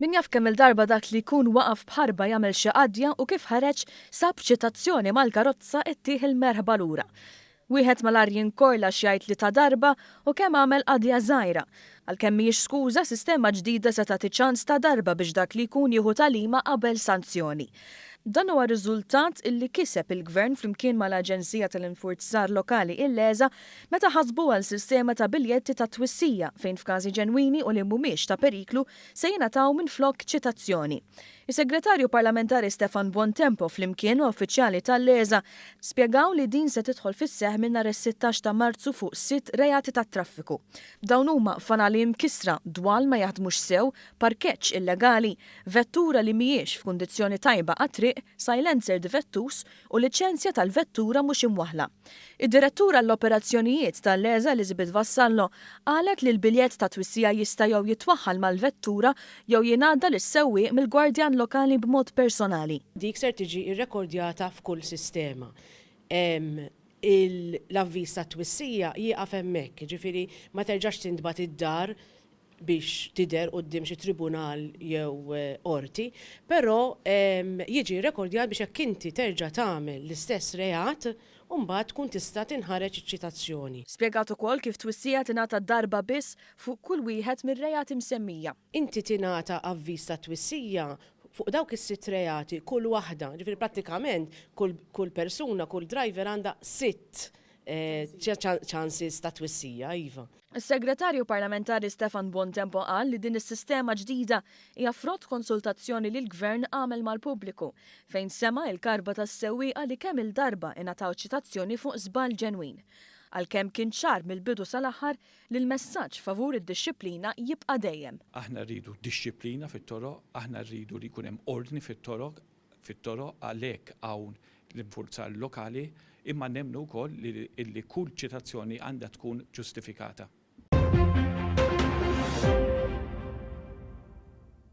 Min jaf kemm il-darba dak li jkun waqaf bħarba jagħmel xi qadja u kif ħareġ sab ċitazzjoni mal-karozza ittieħ il-merħba lura. Wieħed mal-arjin korla xjajt li ta' darba u kemm għamel qadja żgħira. Għalkemm mhijiex skuża sistema ġdida se tagħti ċans ta' darba biex dak li jkun jieħu talima qabel sanzjoni. Dan huwa riżultat illi kiseb il-Gvern flimkien mal-Aġenzija tal-Infurzar Lokali il-Leża meta ħasbu għal sistema ta' biljetti ta' twissija fejn f'każi ġenwini u li mhumiex ta' periklu se jingħataw minflok ċitazzjoni. Is-Segretarju Parlamentari Stefan Bontempo flimkien u uffiċjali tal-Leża spjegaw li din se tidħol fis-seħħ minn nhar is-16 ta' Marzu fuq 6 reati tat-traffiku. Dawn huma fanali mkissra, dwal ma jaħdmux sew, parkeġġ illegali, vettura li mhijiex f'kundizzjoni tajba għat-triq, silencer difettus u liċenzja tal-vettura mhux imwaħla. Id-direttura l-operazzjonijiet tal-Leża Elizabeth Vassallo qalet li l-biljett ta' twissija jista' jew jitwaħħal mal-vettura jew jingħadda lis-sewwieq mill-gwardjan lokali b'mod personali. Dik ser tiġi irrekordjata f'kull sistema. L-avviż ta' twissija jieqaf hemmhekk, ġifieri ma terġax tintbagħat id-dar biex tidher quddiem xi tribunal jew qorti, però jiġi rekordjat biex jekk inti terġa' tagħmel l-istess reat u mbagħad tkun tista' tinħareġ iċ-ċitazzjoni. Spjegat ukoll kif twissija tingħata darba biss fuq kull wieħed mir-reati msemmija. Inti tingħata avviż ta' twissija fuq dawk is-sitt reati kull waħda, ġifieri prattikament kull persuna, kull driver għandha 6 chances ta' twissija, iva. Is-Segretarju Parlamentari Stefan Bontempo qal li din is-sistema ġdida hija frott konsultazzjoni li l-Gvern għamel mal-pubbliku fejn sema l-karba tas-sewwieqa li kemm il-darba ingħataw ċitazzjoni fuq żball ġenwin. Għalkemm kien ċar mill-bidu sal-aħħar li l-messaġġ favur id-dixxilpina jibqa' dejjem. Aħna rridu dixxilpina fit-toroq, aħna rridu li jkun hemm ordni fit-toroq għalhekk hawn l-infurzar lokali, imma nemmnu wkoll li kull ċitazzjoni għandha tkun ġustifikata.